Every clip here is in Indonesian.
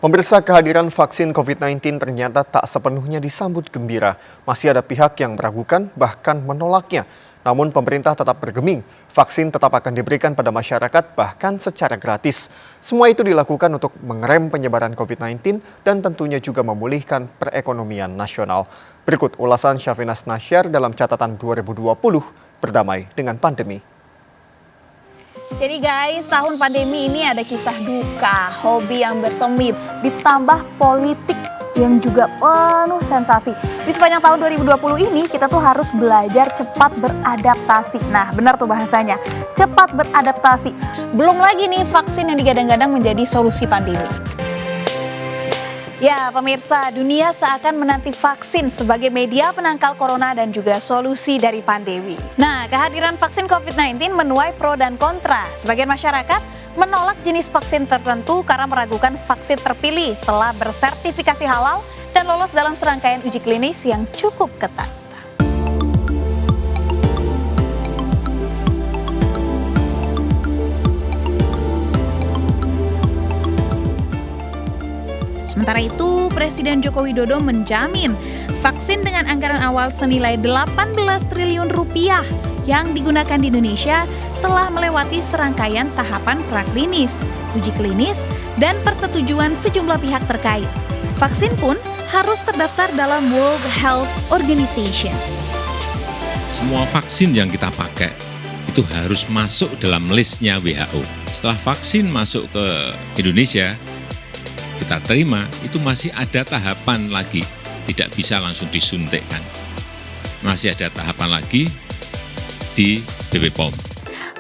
Pemirsa, kehadiran vaksin COVID-19 ternyata tak sepenuhnya disambut gembira. Masih ada pihak yang meragukan bahkan menolaknya. Namun pemerintah tetap bergeming, vaksin tetap akan diberikan pada masyarakat bahkan secara gratis. Semua itu dilakukan untuk mengerem penyebaran COVID-19 dan tentunya juga memulihkan perekonomian nasional. Berikut ulasan Syafinas Nasyar dalam catatan 2020 berdamai dengan pandemi. Jadi guys, tahun pandemi ini ada kisah duka, hobi yang bersemi, ditambah politik yang juga penuh sensasi. Di sepanjang tahun 2020 ini kita tuh harus belajar cepat beradaptasi. Nah, benar tuh bahasanya, cepat beradaptasi. Belum lagi nih vaksin yang digadang-gadang menjadi solusi pandemi. Ya pemirsa, dunia seakan menanti vaksin sebagai media penangkal corona dan juga solusi dari pandemi. Nah, kehadiran vaksin COVID-19 menuai pro dan kontra. Sebagian masyarakat menolak jenis vaksin tertentu karena meragukan vaksin terpilih telah bersertifikasi halal dan lolos dalam serangkaian uji klinis yang cukup ketat. Sementara itu, Presiden Joko Widodo menjamin vaksin dengan anggaran awal senilai 18 triliun rupiah yang digunakan di Indonesia telah melewati serangkaian tahapan praklinis, uji klinis, dan persetujuan sejumlah pihak terkait. Vaksin pun harus terdaftar dalam World Health Organization. Semua vaksin yang kita pakai itu harus masuk dalam listnya WHO. Setelah vaksin masuk ke Indonesia, kita terima, itu masih ada tahapan lagi, tidak bisa langsung disuntikkan. Masih ada tahapan lagi di BPOM.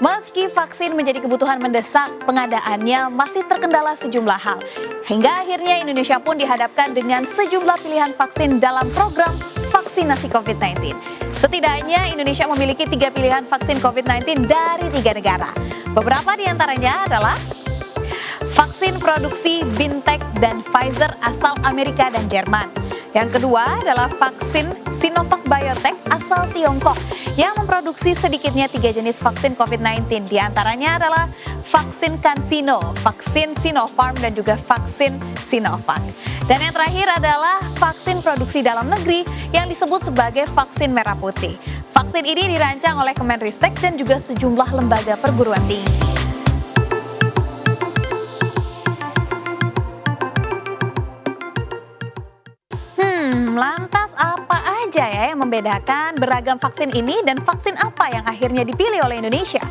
Meski vaksin menjadi kebutuhan mendesak, pengadaannya masih terkendala sejumlah hal. Hingga akhirnya Indonesia pun dihadapkan dengan sejumlah pilihan vaksin dalam program vaksinasi COVID-19. Setidaknya Indonesia memiliki 3 pilihan vaksin COVID-19 dari 3 negara. Beberapa di antaranya adalah vaksin produksi BioNTech dan Pfizer asal Amerika dan Jerman. Yang kedua adalah vaksin Sinovac Biotech asal Tiongkok yang memproduksi sedikitnya 3 jenis vaksin COVID-19. Di antaranya adalah vaksin CanSino, vaksin Sinopharm, dan juga vaksin Sinovac. Dan yang terakhir adalah vaksin produksi dalam negeri yang disebut sebagai vaksin merah putih. Vaksin ini dirancang oleh Kemenristek dan juga sejumlah lembaga perguruan tinggi. Lantas apa aja ya yang membedakan beragam vaksin ini dan vaksin apa yang akhirnya dipilih oleh Indonesia?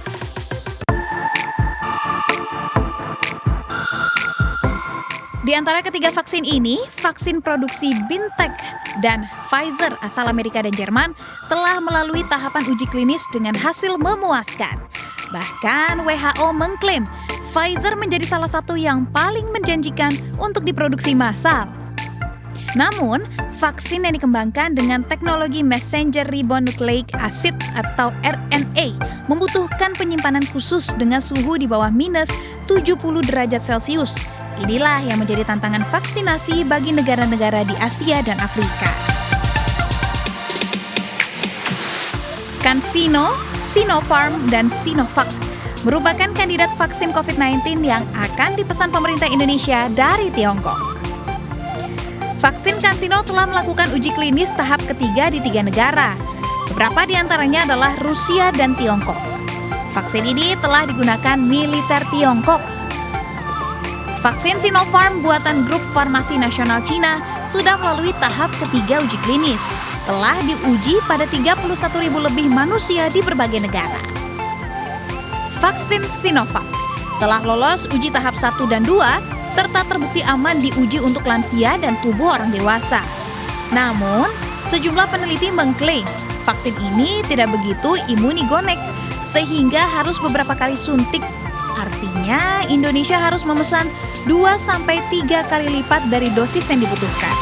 Di antara ketiga vaksin ini, vaksin produksi BioNTech dan Pfizer asal Amerika dan Jerman telah melalui tahapan uji klinis dengan hasil memuaskan. Bahkan WHO mengklaim Pfizer menjadi salah satu yang paling menjanjikan untuk diproduksi massal. Namun, vaksin yang dikembangkan dengan teknologi messenger ribonucleic acid atau RNA membutuhkan penyimpanan khusus dengan suhu di bawah minus 70 derajat Celcius. Inilah yang menjadi tantangan vaksinasi bagi negara-negara di Asia dan Afrika. CanSino, Sinopharm, dan Sinovac merupakan kandidat vaksin COVID-19 yang akan dipesan pemerintah Indonesia dari Tiongkok. Vaksin CanSino telah melakukan uji klinis tahap ketiga di 3 negara. Beberapa di antaranya adalah Rusia dan Tiongkok. Vaksin ini telah digunakan militer Tiongkok. Vaksin Sinopharm buatan Grup Farmasi Nasional Cina sudah melalui tahap ketiga uji klinis. Telah diuji pada 31.000 lebih manusia di berbagai negara. Vaksin Sinovac telah lolos uji tahap 1 dan 2 serta terbukti aman diuji untuk lansia dan tubuh orang dewasa. Namun, sejumlah peneliti mengklaim vaksin ini tidak begitu imunigonek sehingga harus beberapa kali suntik. Artinya, Indonesia harus memesan 2-3 kali lipat dari dosis yang dibutuhkan.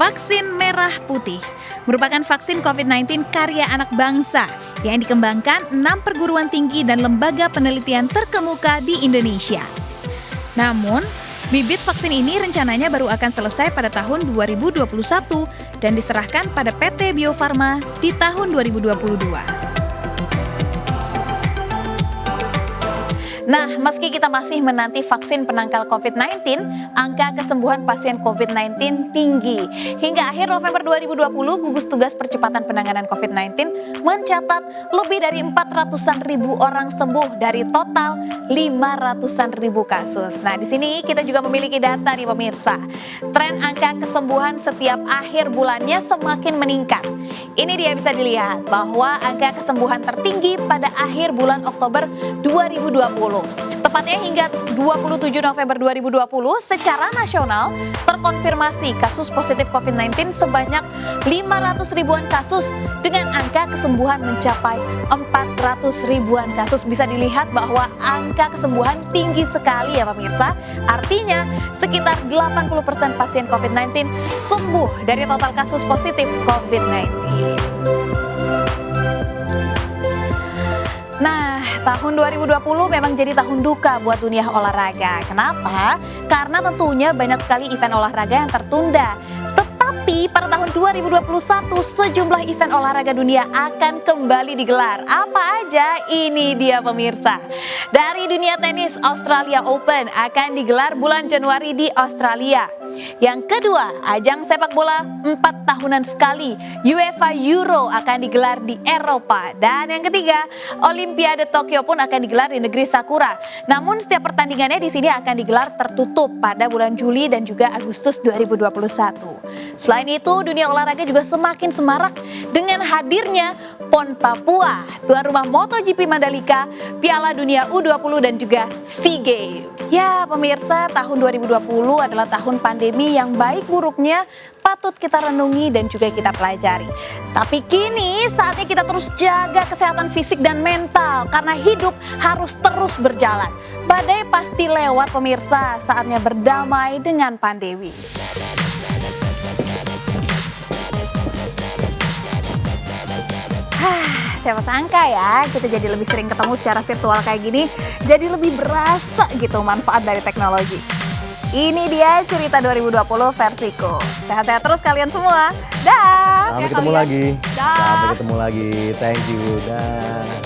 Vaksin merah putih merupakan vaksin COVID-19 karya anak bangsa yang dikembangkan 6 perguruan tinggi dan lembaga penelitian terkemuka di Indonesia. Namun, bibit vaksin ini rencananya baru akan selesai pada tahun 2021 dan diserahkan pada PT Bio Farma di tahun 2022. Nah, meski kita masih menanti vaksin penangkal COVID-19, angka kesembuhan pasien COVID-19 tinggi. Hingga akhir November 2020, gugus tugas percepatan penanganan COVID-19 mencatat lebih dari 400-an ribu orang sembuh dari total 500-an ribu kasus. Nah, di sini kita juga memiliki data nih pemirsa. Tren angka kesembuhan setiap akhir bulannya semakin meningkat. Ini dia bisa dilihat bahwa angka kesembuhan tertinggi pada akhir bulan Oktober 2020. Tepatnya hingga 27 November 2020 secara nasional terkonfirmasi kasus positif COVID-19 sebanyak 500 ribuan kasus dengan angka kesembuhan mencapai 400 ribuan kasus. Bisa dilihat bahwa angka kesembuhan tinggi sekali ya pemirsa. Artinya sekitar 80% pasien COVID-19 sembuh dari total kasus positif COVID-19. Nah, tahun 2020 memang jadi tahun duka buat dunia olahraga. Kenapa? Karena tentunya banyak sekali event olahraga yang tertunda. Tetapi pada tahun 2021 sejumlah event olahraga dunia akan kembali digelar. Apa aja? Ini dia pemirsa. Dari dunia tenis, Australia Open akan digelar bulan Januari di Australia. Yang kedua, ajang sepak bola 4 tahunan sekali, UEFA Euro akan digelar di Eropa. Dan yang ketiga, Olimpiade Tokyo pun akan digelar di negeri Sakura. Namun setiap pertandingannya di sini akan digelar tertutup pada bulan Juli dan juga Agustus 2021. Selain itu, dunia olahraga juga semakin semarak dengan hadirnya PON Papua, tuan rumah MotoGP Mandalika, Piala Dunia U20 dan juga SEA Games. Ya pemirsa, tahun 2020 adalah tahun pandemi yang baik buruknya patut kita renungi dan juga kita pelajari. Tapi kini saatnya kita terus jaga kesehatan fisik dan mental karena hidup harus terus berjalan. Badai pasti lewat pemirsa, saatnya berdamai dengan pandemi. Siapa sangka ya kita jadi lebih sering ketemu secara virtual kayak gini, jadi lebih berasa gitu manfaat dari teknologi. Ini dia cerita 2020 versiku. Sehat-sehat terus kalian semua. Dah. Sampai ketemu lagi. Dah. Sampai ketemu lagi. Thank you. Dah.